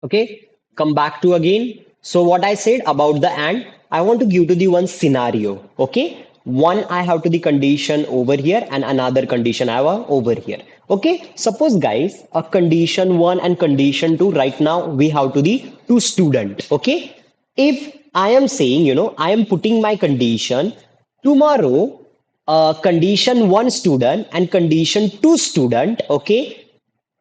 Okay, come back to again. So what I said about the and, I want to give to the one scenario. Okay, one I have to the condition over here and another condition I have over here. Okay, suppose guys, a condition one and condition two right now we have to the two student. Okay, if I am saying, I am putting my condition tomorrow, condition one student and condition two student. Okay,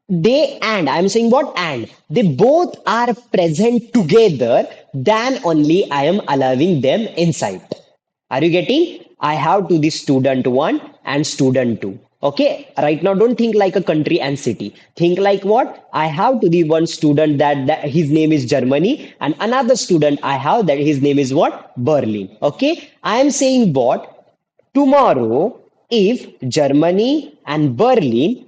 they and I'm saying what and they both are present together, then only I am allowing them inside. Are you getting? I have to the student one and student two. Okay, right now don't think like a country and city, think like what I have to the one student that his name is Germany, and another student I have that his name is what Berlin. Okay, I am saying what tomorrow, if Germany and Berlin,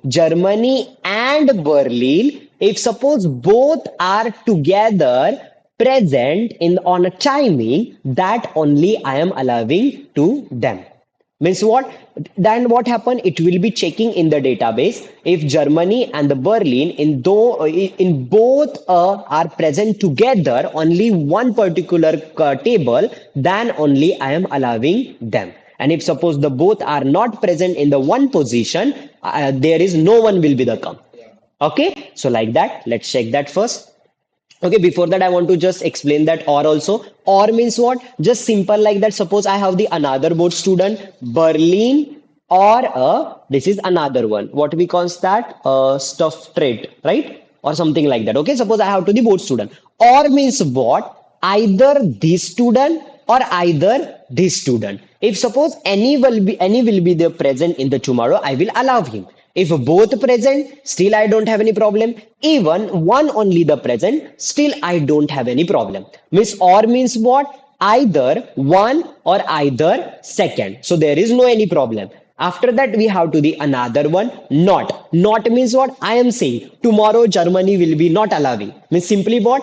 if suppose both are together present in on a timing, that only I am allowing to them. Means what? Then what happen? It will be checking in the database if Germany and the Berlin in both are present together only one particular table, then only I am allowing them. And if suppose the both are not present in the one position, there is no one will be the come. Okay, so like that, let's check that first. Okay, before that, I want to just explain that or also. Or means what? Just simple like that. Suppose I have the another board student, Berlin, or this is another one. What we call that? Stuff trade, right? Or something like that. Okay, suppose I have to the board student. Or means what? Either this student or either this student. If suppose any will be there present in the tomorrow, I will allow him. If both present, still I don't have any problem. Even one only the present, still I don't have any problem. Means or means what? Either one or either second. So there is no any problem. After that, we have to the another one, not. Not means what? I am saying tomorrow Germany will be not allowing. Means simply what?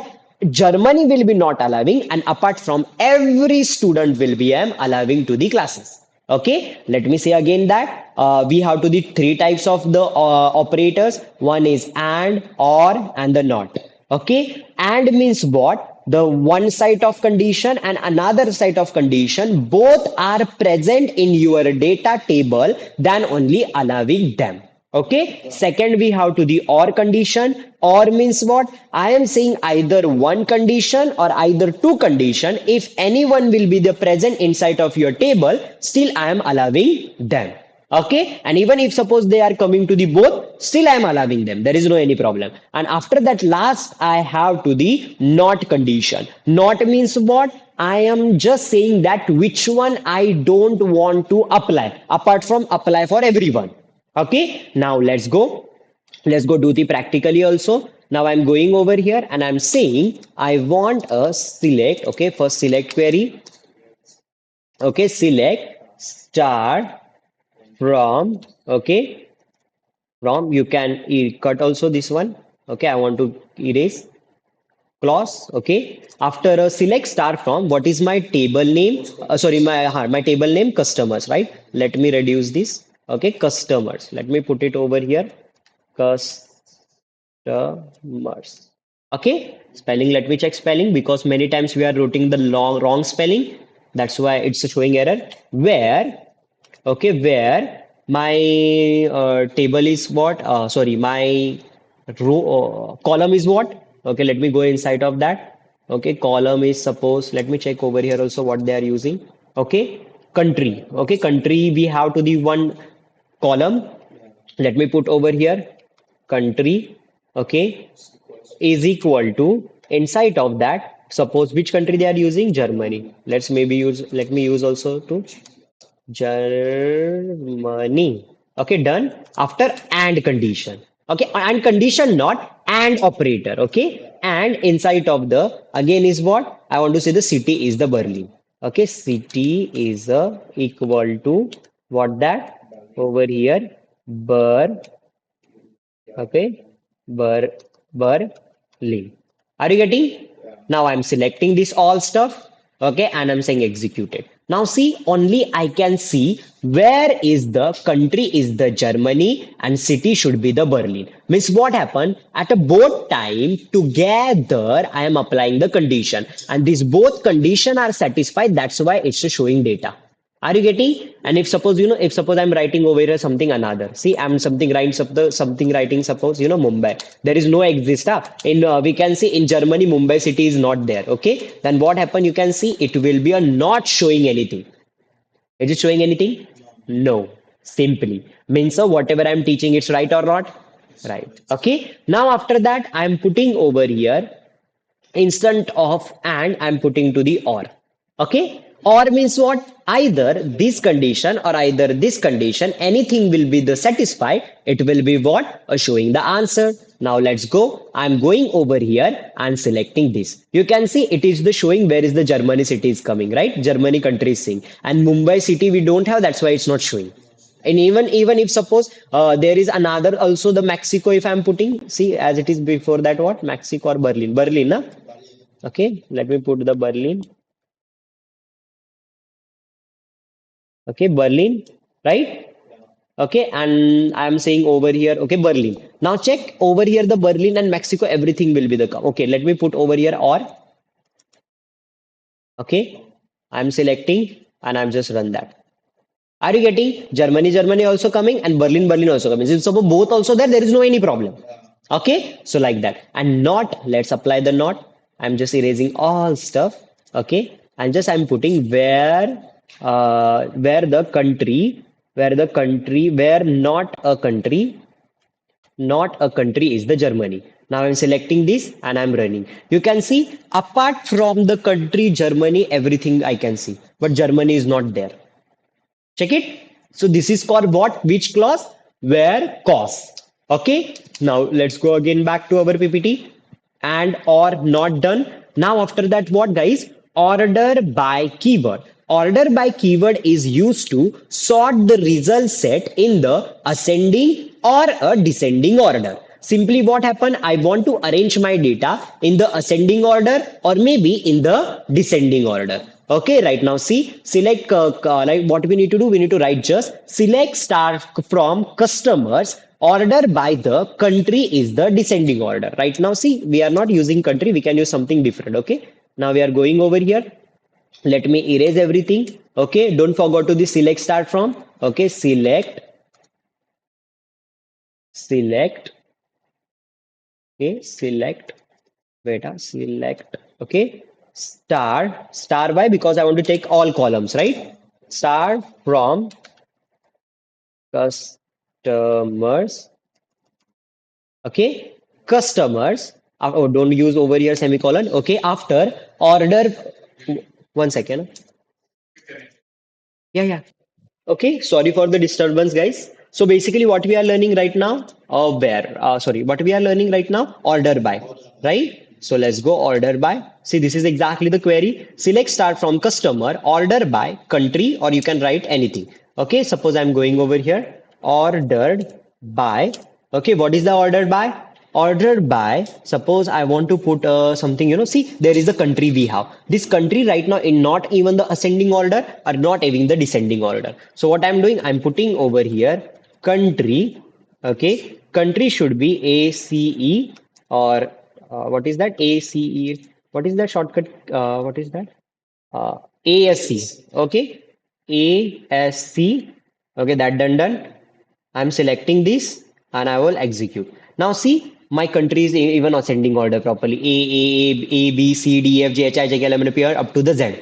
Germany will be not allowing, and apart from every student will be allowing to the classes. Okay, let me say again that we have to the three types of the operators. One is and, or, and the not. Okay, and means what? The one side of condition and another side of condition both are present in your data table, then only allowing them. Okay, second we have to the or condition. Or means what? I am saying either one condition or either two condition. If anyone will be the present inside of your table, still I am allowing them. Okay, and even if suppose they are coming to the both, still I am allowing them. There is no any problem. And after that, last I have to the not condition. Not means what? I am just saying that which one I don't want to apply, apart from apply for everyone. Okay, now let's go do the practically also. Now I'm going over here and I'm saying I want a select. Okay, first select query. Okay, select start from. Okay, from you can cut also this one. Okay, I want to erase clause. Okay, after a select start from, what is my table name? Sorry, my table name customers, right? Let me reduce this. Okay, customers. Let me put it over here. Customers. Okay, spelling. Let me check spelling because many times we are writing the wrong spelling. That's why it's showing error. Where, okay, where my table is what? Sorry, my row column is what? Okay, let me go inside of that. Okay, column is suppose. Let me check over here also what they are using. Okay, country. Okay, country. We have to the one column. Let me put over here country. Okay, is equal to inside of that. Suppose which country they are using? Germany. Let me use also to Germany. Okay, done. After and condition. Okay, and condition not and operator. Okay, and inside of the again is what? I want to say the city is the Berlin. Okay, city is equal to what that over here? Ber. Okay, Ber Berlin. Are you getting? Now I'm selecting this all stuff. Okay, and I'm saying executed. Now see, only I can see where is the country is the Germany and city should be the Berlin. Means what happened at a both time together I am applying the condition and these both condition are satisfied. That's why it's showing data. Are you getting? And if suppose if suppose I'm writing over here something another. See, I'm something writing something writing. Suppose Mumbai. There is no exist. In we can see in Germany Mumbai city is not there. Okay. Then what happen? You can see it will be a not showing anything. Is it showing anything? No. Simply means so whatever I'm teaching, it's right or not? Right. Okay. Now after that, I'm putting over here instant of and I'm putting to the or. Okay? Or means what? Either this condition or either this condition, anything will be the satisfied. It will be what? Showing the answer. Now let's go. I'm going over here and selecting this. You can see it is the showing where is the Germany city is coming, right? Germany country is saying. And Mumbai city we don't have, that's why it's not showing. And even if suppose there is another also the Mexico if I'm putting, see as it is before that what? Mexico or Berlin. Berlin, na? Okay, let me put the Berlin. Okay, Berlin, right? Okay, and I'm saying over here, okay, Berlin. Now check over here the Berlin and Mexico, everything will be the okay. Let me put over here or okay. I'm selecting and I'm just run that. Are you getting Germany, Germany also coming and Berlin, Berlin also coming? Since suppose both also there is no any problem. Okay, so like that. And not, let's apply the not. I'm just erasing all stuff. Okay, and just I'm putting where the country, where not a country, not a country is the Germany. Now I'm selecting this and I'm running. You can see apart from the country Germany, everything I can see, but Germany is not there. Check it. So this is called what? Which clause? Where cause. Okay. Now let's go again back to our PPT and or not done. Now after that what guys? Order by keyword. Order by keyword is used to sort the result set in the ascending or a descending order. Simply what happened? I want to arrange my data in the ascending order or maybe in the descending order. Okay, right now see, select like what we need to do, we need to write just select star from customers order by the country is the descending order. Right now see, we are not using country, we can use something different. Okay, now we are going over here. Let me erase everything. Okay, don't forget to the select start from. Okay, select, okay, select beta select okay star by because I want to take all columns right star from customers okay customers oh don't use over here semicolon okay after order 1 second yeah okay sorry for the disturbance guys so basically what we are learning right now where sorry what we are learning right now order by right so let's go order by see this is exactly the query select start from customer order by country or you can write anything okay suppose I'm going over here ordered by okay what is the ordered by ordered by suppose I want to put something see there is a country we have this country right now in not even the ascending order or not even the descending order so what I'm doing I'm putting over here country okay country should be ACE or what is that ACE what is that shortcut what is that ASC okay ASC okay that done I'm selecting this and I will execute. Now see, my country is even ascending order properly. A, B, C, D, F, G, H, I, J, K, L, M, N, P, R up to the Z.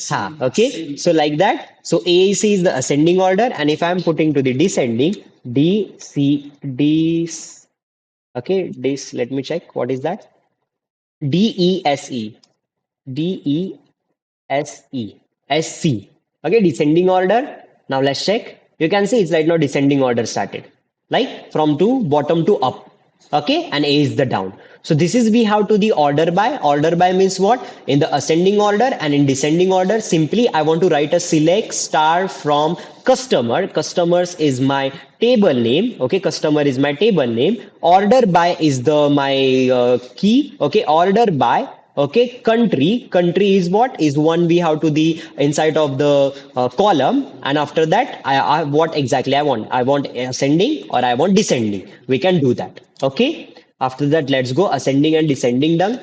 Ha, okay. So like that. So A, C is the ascending order and if I'm putting to the descending, D, C, D, okay, this, let me check. What is that? D, E, S, E. D, E, S E S C. Okay, descending order. Now let's check. You can see it's right now descending order started. Like from to bottom to up. Okay, and A is the down. So this is we have to the order by. Order by means what? In the ascending order and in descending order, simply I want to write a select star from customer. Customers is my table name. Okay, customer is my table name. Order by is the my key. Okay, order by Okay, country is what is one we have to the inside of the column, and after that I what exactly I want ascending or I want descending, we can do that. Okay, after that let's go ascending and descending done.